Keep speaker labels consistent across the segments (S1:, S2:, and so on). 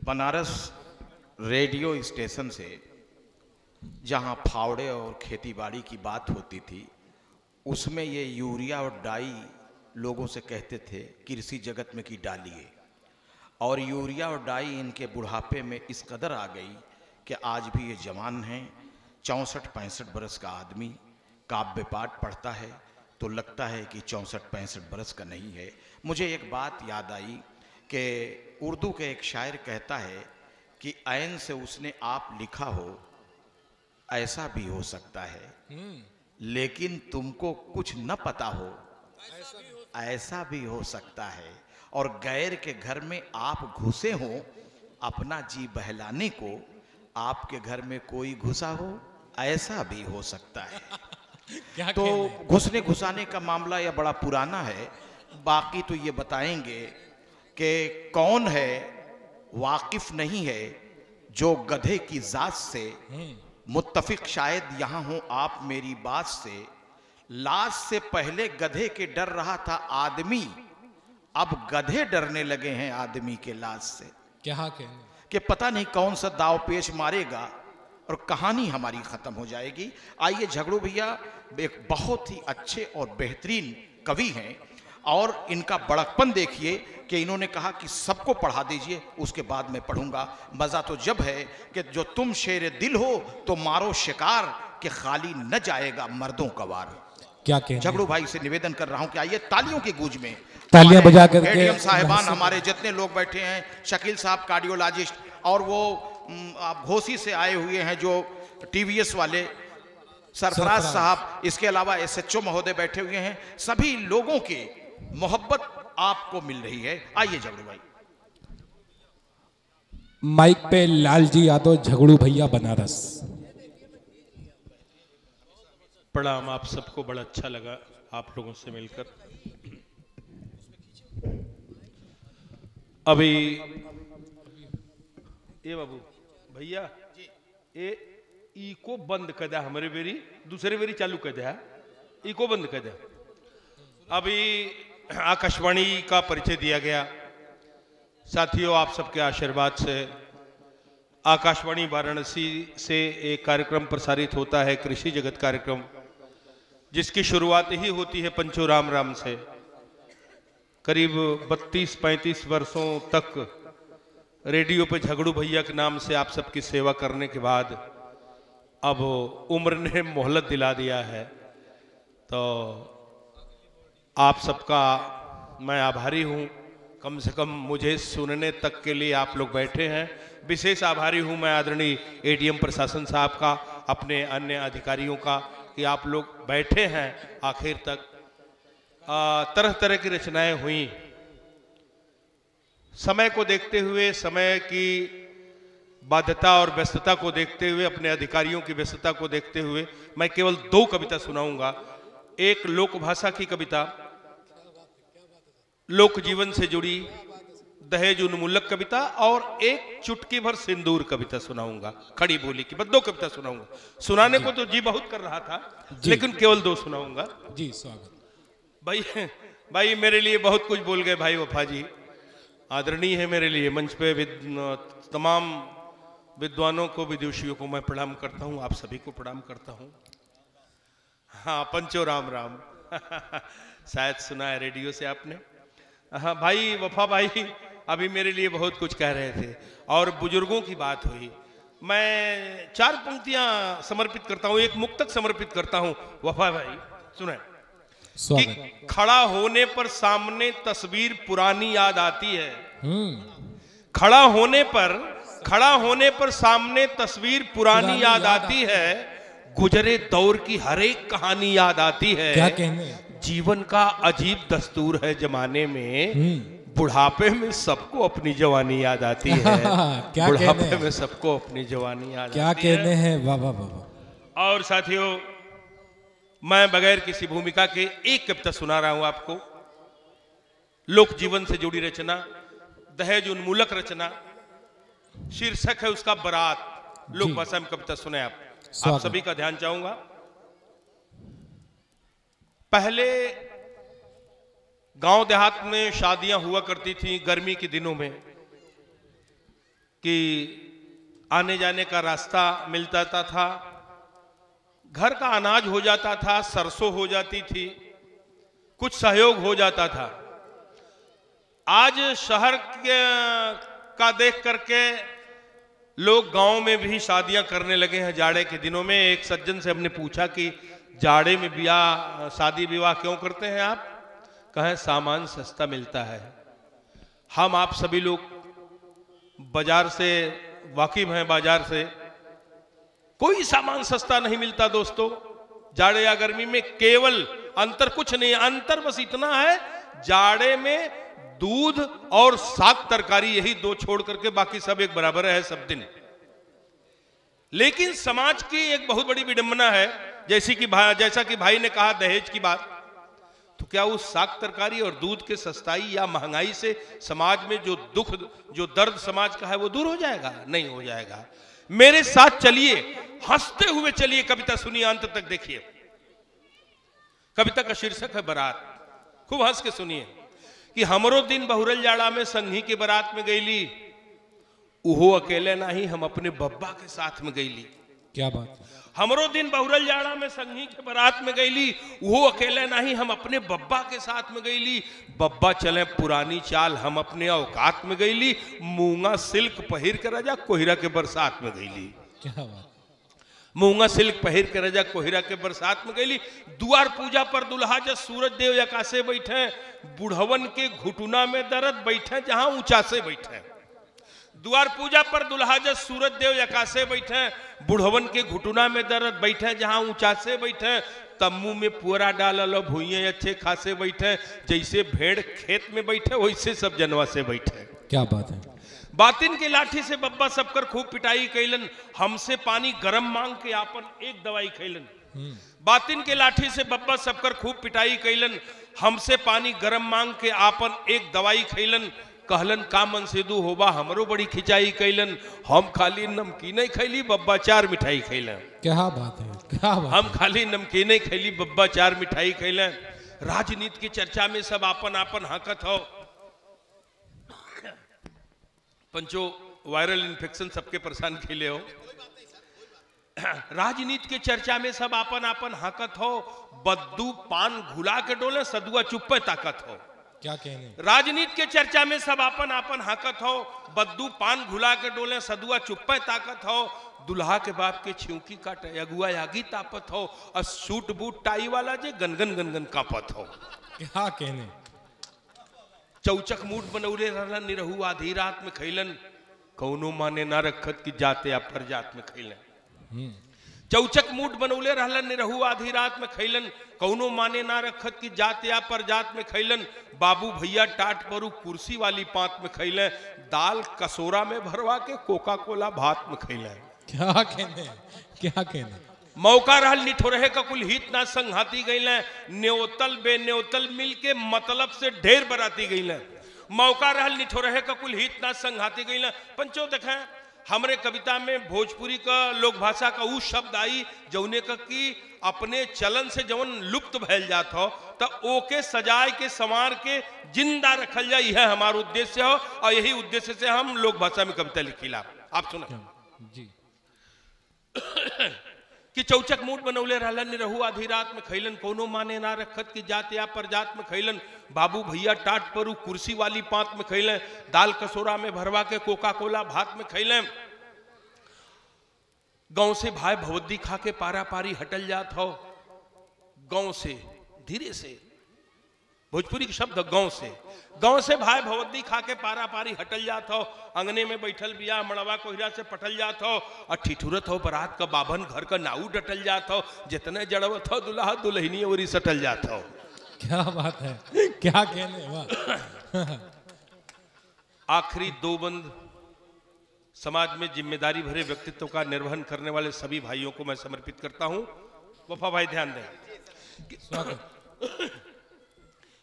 S1: Banaras radio station से जहां फावड़े और खेतीबाड़ी की बात होती थी, उसमें ये यूरिया और डाई लोगों से कहते थे कृषि जगत में कि डालिए, और यूरिया और डाई इनके बुढ़ापे में इस कदर आ गई कि आज भी ये जवान हैं। 64-65 बरस का आदमी काव्य पाठ पढ़ता है तो लगता है कि 64-65 बरस का नहीं है। मुझे एक बात याद आई कि उर्दू के एक शायर कहता है कि ऐन से उसने आप लिखा हो, ऐसा भी हो सकता है, लेकिन तुमको कुछ न पता हो, ऐसा भी हो सकता है। और गैर के घर में आप घुसे हो अपना जी बहलाने को, आपके घर में कोई घुसा हो, ऐसा भी हो सकता है।
S2: क्या
S1: तो
S2: कहने?
S1: घुसने घुसाने का मामला यह बड़ा पुराना है। बाकी तो ये बताएंगे कि कौन है वाकिफ नहीं है जो गधे की जात से मुत्तफिक शायद यहाँ हो आप मेरी बात से। लाश से पहले गधे के डर रहा था आदमी, अब गधे डरने लगे हैं आदमी के लाश से।
S2: क्या कहने?
S1: कि पता नहीं कौन सा दाव पेच मारेगा और कहानी हमारी खत्म हो जाएगी। आइए, झगड़ू भैया एक बहुत ही अच्छे और बेहतरीन कवि हैं, और इनका बड़कपन देखिए कि इन्होंने कहा कि सबको पढ़ा दीजिए, उसके बाद मैं पढ़ूंगा। मजा तो जब है कि जो तुम शेर दिल हो तो मारो शिकार, कि खाली न जाएगा मर्दों का वार।
S2: क्या कहने?
S1: झगड़ू भाई से निवेदन कर रहा हूं कि आइए तालियों की गूंज में
S2: तालियां बजा करके
S1: एडीएम साहिबान, हमारे जितने लोग बैठे हैं, शकील साहब कार्डियोलॉजिस्ट, और वो आप घोसी से आए हुए हैं जो टीवीएस वाले सरफराज साहब, इसके अलावा एसएचओ महोदय बैठे हुए हैं। सभी लोगों की मोहब्बत आपको मिल रही है। आइए झगड़ू भाई।
S2: माइक पे लालजी यादव, झगड़ू भैया, बनारस।
S3: प्रणाम आप सबको, बड़ा अच्छा लगा आप लोगों से मिलकर। अभी ये बाबू भैया ये इको बंद कर दिया, हमारे बेरी दूसरे बेरी चालू कर दिया, इको बंद कर दिया। अभी आकाशवाणी का परिचय दिया गया। साथियों, आप सबके आशीर्वाद से आकाशवाणी वाराणसी से एक कार्यक्रम प्रसारित होता है, कृषि जगत कार्यक्रम, जिसकी शुरुआत ही होती है पंचो राम राम से। करीब 32-35 वर्षों तक रेडियो पे झगड़ू भैया के नाम से आप सबकी सेवा करने के बाद अब उम्र ने मोहलत दिला दिया है, तो आप सबका मैं आभारी हूँ। कम से कम मुझे सुनने तक के लिए आप लोग बैठे हैं। विशेष आभारी हूँ मैं आदरणीय एडीएम प्रशासन साहब का, अपने अन्य अधिकारियों का, कि आप लोग बैठे हैं आखिर तक। तरह तरह की रचनाएं हुई। समय को देखते हुए, समय की बाध्यता और व्यस्तता को देखते हुए, अपने अधिकारियों की व्यस्तता को देखते हुए मैं केवल 2 कविता सुनाऊंगा। एक लोक भाषा की कविता, लोक जीवन से जुड़ी दहेज उन्मूलक कविता, और एक चुटकी भर सिंदूर कविता सुनाऊंगा, खड़ी बोली की। बस 2 कविता सुनाऊंगा। सुनाने को तो जी बहुत कर रहा था, लेकिन केवल 2 सुनाऊंगा।
S2: जी स्वागत।
S3: भाई मेरे लिए बहुत कुछ बोल गए भाई वफा जी, आदरणीय है मेरे लिए। मंच पे तमाम विद्वानों को, विदुषियों को मैं प्रणाम करता हूँ, आप सभी को प्रणाम करता हूँ। हाँ, पंचो राम राम शायद सुना है रेडियो से आपने। हाँ भाई वफा भाई अभी मेरे लिए बहुत कुछ कह रहे थे और बुजुर्गों की बात हुई। मैं 4 पंक्तियां समर्पित करता हूँ, एक मुक्तक समर्पित करता हूँ वफा भाई, सुने कि खड़ा होने पर सामने तस्वीर पुरानी याद आती है। खड़ा होने पर सामने तस्वीर पुरानी याद आती है, गुजरे दौर की हर एक कहानी याद आती है।
S2: क्या कहने?
S3: जीवन का अजीब दस्तूर है जमाने में, बुढ़ापे में सबको अपनी जवानी याद आती है। बुढ़ापे में सबको अपनी जवानी याद आती है।
S2: क्या कहने हैं? वाह वाह वाह।
S3: और साथियों, मैं बगैर किसी भूमिका के एक कविता सुना रहा हूं आपको। लोक जीवन से जुड़ी रचना, दहेज उन्मूलक रचना, शीर्षक है उसका बारात। लोक भाषा में कविता सुने आप सभी का ध्यान चाहूंगा। पहले गांव देहात में शादियां हुआ करती थी गर्मी के दिनों में, कि आने जाने का रास्ता मिल जाता था, घर का अनाज हो जाता था, सरसों हो जाती थी, कुछ सहयोग हो जाता था। आज शहर का देख करके लोग गांव में भी शादियां करने लगे हैं जाड़े के दिनों में। एक सज्जन से हमने पूछा कि जाड़े में ब्याह शादी विवाह क्यों करते हैं आप? कहें सामान सस्ता मिलता है। हम आप सभी लोग बाजार से वाकिफ हैं, बाजार से कोई सामान सस्ता नहीं मिलता दोस्तों। जाड़े या गर्मी में केवल अंतर कुछ नहीं, अंतर बस इतना है, जाड़े में दूध और साग तरकारी, यही दो छोड़ करके बाकी सब एक बराबर है सब दिन। लेकिन समाज की एक बहुत बड़ी विडंबना है, जैसा कि भाई ने कहा दहेज की बात, तो क्या उस साग तरकारी और दूध के सस्ताई या महंगाई से समाज में जो दुख, जो दर्द समाज का है वो दूर हो जाएगा? नहीं हो जाएगा। मेरे साथ चलिए, हंसते हुए चलिए, कविता सुनिए, अंत तक देखिए। कविता का शीर्षक है बारात। खूब हंस के सुनिए कि हमरो दिन बहुरल जाड़ा में संघी के बारात में गईली, उहो अकेले नहीं, हम अपने बब्बा के साथ में गईली।
S2: क्या बात है?
S3: हमरो दिन बहुरल जाड़ा में संघी के बारात में गईली, वो अकेले नहीं, हम अपने बब्बा के साथ में गईली। बब्बा चले पुरानी चाल, हम अपने औकात में गईली। मूंगा सिल्क पहिर के राजा कोहिरा के बरसात में गईली।
S2: क्या बात?
S3: मूंगा सिल्क पहिर के राजा कोहिरा के बरसात में गईली। दुआर पूजा पर दुल्हा जब सूरज देव आकाशे बैठे, बुढ़वन के घुटुना में दर्द बैठे जहां ऊंचा से बैठे। द्वार पूजा पर दुल्हा जब सूरज देव आकाशे बैठे, बुढ़वन के घुटुना में दर्द बैठे जहां ऊंचा से बैठे। तम्बू में पुअरा डालल भुइये अच्छे खासे बैठे, जैसे भेड़ खेत में बैठे वैसे सब जनवा से बैठे।
S2: क्या बात है?
S3: बातिन के लाठी से बब्बा सबकर खूब पिटाई कैलन, हमसे पानी गरम मांग के आपन एक दवाई खैलन। बातिन के लाठी से बब्बा सबकर खूब पिटाई कैलन, हमसे पानी गरम मांग के आपन एक दवाई खैलन। कहलन का मन सेदू होबा, हमरो बड़ी खिंचाई कैलन, हम खाली नमकीन खैली, बब्बा 4 मिठाई खैलन।
S2: क्या बात है? क्या बात?
S3: हम खाली नमकीन खैली, बब्बा 4 मिठाई खैलन। राजनीति की चर्चा में सब आपन आपन हाकत हो। पंचो वायरल इन्फेक्शन सबके परेशान खेले हो। राजनीति के चर्चा में सब आपन आपन हाकत हो, बद्दू पान घुला के डोले, सदुआ चुप्पे ताकत हो।
S2: क्या कहने?
S3: राजनीति के चर्चा में सब आपन आपन हाकत हो, बद्दू पान घुला के डोले, सदुआ चुप्पे ताकत हो। दुल्हा के बाप के छिउकी काटे, अगुआ आगी तापत हो, और सूट बूट टाई वाला जे गनगन गनगन कापत हो।
S2: क्या कहने?
S3: चौचक मूठ बनौले रहलन, निरहु आधी रात में खैलन, कौनो माने ना रखत की जाते या परजात में खैलन। चौचक मूठ बनौले रहलन, निरहु आधी रात में खैलन, कौनो माने ना रखत की जात या परजात में खैलन। बाबू भैया टाट परू कुर्सी वाली पात में खैले, दाल कसोरा में भरवा के कोका कोला भात में खैले।
S2: क्या कहने? क्या कहने?
S3: मौका रहल निठोरहे का कुल हित ना संघाती गईले, न्योतल बेन्योतल मिल के मतलब से ढेर बराती गईले। मौका रहल निठोरहे का कुल हित ना संघाती गईले। पंचो देखें, हमरे कविता में भोजपुरी का लोक भाषा का उ शब्द आई जौने का कि अपने चलन से जवन लुप्त भैल जात हो, तो ओके सजाए के संवार के जिंदा रखल जाए, यह हमारा उद्देश्य हो, और यही उद्देश्य से हम लोक भाषा में कविता लिखीला। आप सुना
S2: जी।
S3: कि चौचक मूठ बनौले रहलन, निरहु आधी रात में खैलन, कोनो माने ना रखत की जात या परजात में खैलन। बाबू भैया टाट परू कुर्सी वाली पात में खैले, दाल कसोरा में भरवा के कोका कोला भात में खैले। गांव से भाई भवद्दी खा के पारा पारी हटल जात हो। गांव से धीरे से, भोजपुरी शब्द गांव से भाई भवद्दी खा के पारा पारी हटल जात हो। अंगने में बैठल बिया मड़वा कोहिरा से पटल जात हो, और ठिठुरत हो बरात का बाभन घर का नाऊ डटल जात हो। जितने जड़वत हो दुल्हा दुल्हनी ओरी सटल जात हो।
S2: क्या बात है? क्या कहने? वाह।
S3: आखिरी 2 बंद समाज में जिम्मेदारी भरे व्यक्तित्व का निर्वहन करने वाले सभी भाइयों को मैं समर्पित करता हूं। वफा भाई ध्यान दें।
S2: स्वागत।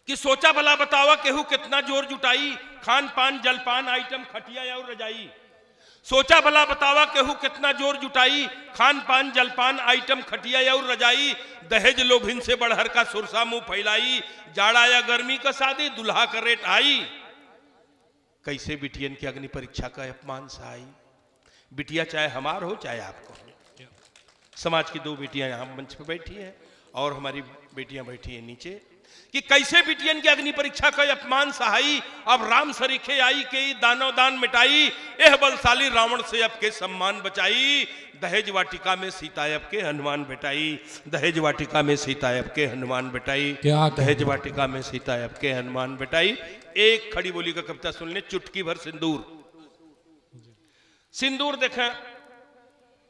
S3: कि सोचा भला बतावा केहू कितना जोर जुटाई, खान पान जलपान आइटम खटिया और रजाई। सोचा भला बतावा केहू कितना जोर जुटाई, खान पान जलपान आइटम खटिया और रजाई। दहेज लोभिन से बढ़हर का सुरसा मुंह फैलाई, जाड़ा या गर्मी का शादी दुल्हा का रेट आई। कैसे बिटियन की अग्नि परीक्षा का अपमान सहाई। बिटिया चाहे हमार हो चाहे आपको हो। समाज की दो बेटियां यहां मंच पे बैठी हैं और हमारी बेटियां बैठी हैं नीचे, कि कैसे बिटियन की अग्नि परीक्षा का अपमान सहाई। अब राम सरीखे आई के दानव दान मिटाई, एह बलशाली रावण से अब के सम्मान बचाई। दहेज वाटिका में सीता अब के हनुमान बेटाई, दहेज वाटिका में सीता अब के हनुमान बेटाई, दहेज वाटिका में सीता अब के हनुमान बेटाई। एक खड़ी बोली का कविता सुन ले, चुटकी भर सिंदूर। सिंदूर देखें,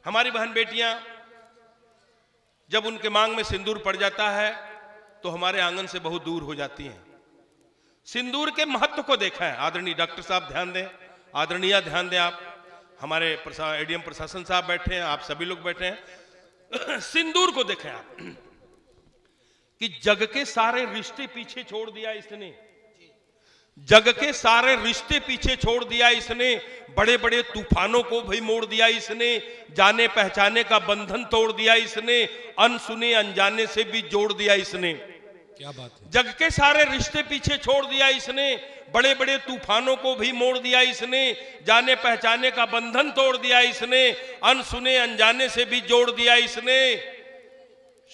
S3: हमारी बहन बेटियां जब उनके मांग में सिंदूर पड़ जाता है तो हमारे आंगन से बहुत दूर हो जाती हैं। सिंदूर के महत्व को देखा है, आदरणीय डॉक्टर साहब ध्यान दें, आदरणीय ध्यान दें, आप हमारे एडीएम प्रशासन साहब बैठे हैं, आप सभी लोग बैठे हैं। सिंदूर को देखें आप, कि जग के सारे रिश्ते पीछे छोड़ दिया इसने, जग के सारे रिश्ते पीछे छोड़ दिया इसने, बड़े बड़े तूफानों को भी मोड़ दिया इसने, जाने पहचाने का बंधन तोड़ दिया इसने, अनसुने अनजाने से भी जोड़ दिया इसने।
S2: क्या बात है।
S3: जग के सारे रिश्ते पीछे छोड़ दिया इसने, बड़े बड़े तूफानों को भी मोड़ दिया इसने, जाने पहचाने का बंधन तोड़ दिया इसने, अनसुने अनजाने से भी जोड़ दिया इसने।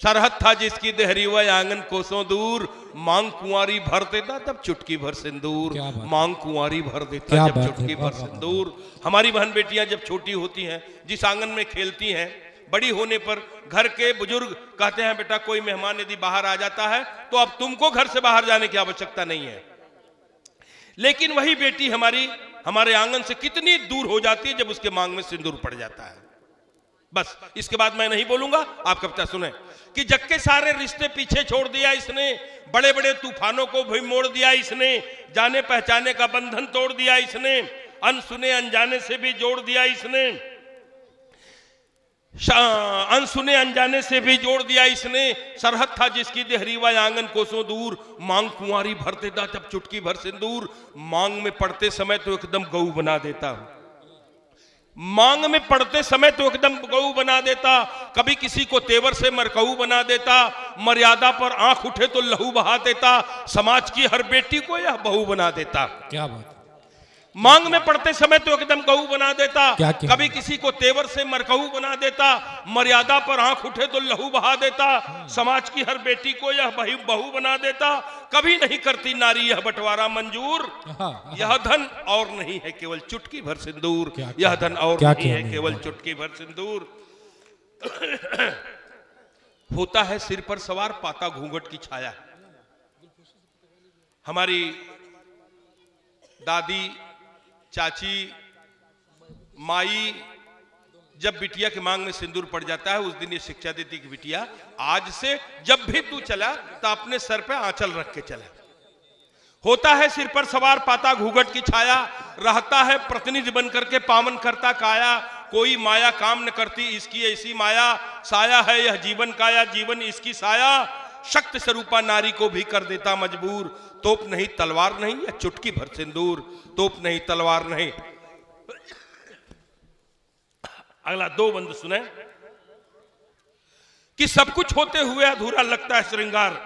S3: सरहद था जिसकी देहरी वह आंगन कोसों दूर, मांग कुंवारी भर देता तब चुटकी भर सिंदूर, मांग कुंवारी भर देता जब चुटकी भर सिंदूर। हमारी बहन बेटियां जब छोटी होती हैं, जिस आंगन में खेलती हैं, बड़ी होने पर घर के बुजुर्ग कहते हैं बेटा कोई मेहमान यदि बाहर आ जाता है तो अब तुमको घर से बाहर जाने की आवश्यकता नहीं है। लेकिन वही बेटी हमारी हमारे आंगन से कितनी दूर हो जाती है जब उसके मांग में सिंदूर पड़ जाता है। बस इसके बाद मैं नहीं बोलूंगा, आप कविता सुने, कि जग के सारे रिश्ते पीछे छोड़ दिया इसने, बड़े बड़े तूफानों को भी मोड़ दिया इसने, जाने पहचाने का बंधन तोड़ दिया इसने, अनसुने अनजाने से भी जोड़ दिया इसने, अनसुने अनजाने से भी जोड़ दिया इसने। सरहद था जिसकी देहरी व आंगन कोसों दूर, मांग कुंवारी भर देता जब चुटकी भर सिंदूर। मांग में पड़ते समय तो एकदम गऊ बना देता, मांग में पड़ते समय तो एकदम गऊ बना देता, कभी किसी को तेवर से मरकऊ बना देता, मर्यादा पर आंख उठे तो लहू बहा देता, समाज की हर बेटी को यह बहू बना देता।
S2: क्या बात।
S3: मांग में पड़ते समय तो एकदम गऊ बना देता, कभी किसी को तेवर से मरकऊ बना देता, मर्यादा पर आंख उठे तो लहू बहा देता, समाज की हर बेटी को यह बहू बना देता। कभी नहीं करती नारी यह बंटवारा मंजूर, यह धन और नहीं है केवल चुटकी भर सिंदूर, यह धन और नहीं है केवल चुटकी भर सिंदूर। होता है सिर पर सवार पाता घूंघट की छाया। हमारी दादी, चाची, माई जब बिटिया के मांग में सिंदूर पड़ जाता है उस दिन ये शिक्षा देती कि बिटिया आज से जब भी तू चला तो अपने सर पे आंचल रख के चला। होता है सिर पर सवार पाता घूंघट की छाया, रहता है प्रतिनिधि बन करके पावन करता काया, कोई माया काम न करती इसकी ऐसी माया, साया है यह जीवन काया जीवन इसकी साया, शक्ति स्वरूपा नारी को भी कर देता मजबूर, तोप नहीं तलवार नहीं या चुटकी भर सिंदूर, तोप नहीं तलवार नहीं। अगला दो बंद सुने, कि सब कुछ होते हुए अधूरा लगता है श्रृंगार,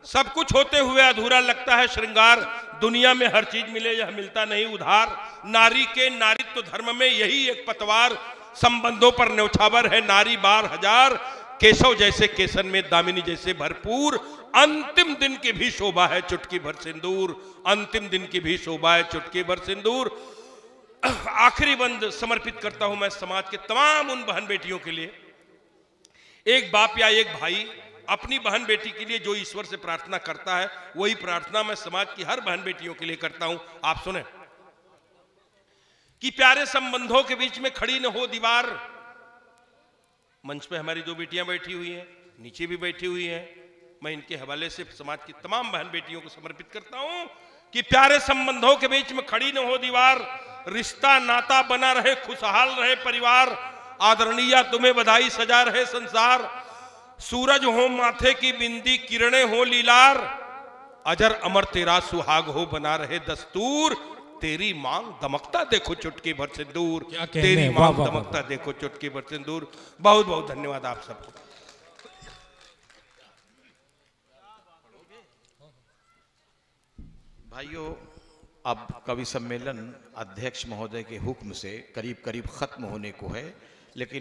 S3: सब कुछ होते हुए अधूरा लगता है श्रृंगार, दुनिया में हर चीज मिले यह मिलता नहीं उधार, नारी के नारीत्व धर्म में यही एक पतवार, संबंधों पर न्यौछावर है नारी बार हजार, केशव जैसे केसन में दामिनी जैसे भरपूर, अंतिम दिन की भी शोभा है चुटकी भर सिंदूर, अंतिम दिन की भी शोभा है चुटकी भर सिंदूर। आखिरी बंद समर्पित करता हूं मैं समाज के तमाम उन बहन बेटियों के लिए। एक बाप या एक भाई अपनी बहन बेटी के लिए जो ईश्वर से प्रार्थना करता है वही प्रार्थना मैं समाज की हर बहन बेटियों के लिए करता हूं। आप सुने, कि प्यारे संबंधों के बीच में खड़ी न हो दीवार। मंच पे हमारी दो बेटियां बैठी हुई हैं, नीचे भी बैठी हुई हैं, मैं इनके हवाले से समाज की तमाम बहन बेटियों को समर्पित करता हूं कि प्यारे संबंधों के बीच में खड़ी न हो दीवार, रिश्ता नाता बना रहे खुशहाल रहे परिवार, आदरणीय तुम्हें बधाई सजा रहे संसार, सूरज हो माथे की बिंदी किरणें हो लीलार, अजर अमर तेरा सुहाग हो बना रहे दस्तूर, तेरी मांग दमकता देखो चुटकी भर सिंदूर, तेरी मांग दमकता देखो चुटकी भर सिंदूर। बहुत बहुत धन्यवाद आप सबको।
S1: भाइयों, अब कवि सम्मेलन अध्यक्ष महोदय के हुक्म से करीब करीब खत्म होने को है, लेकिन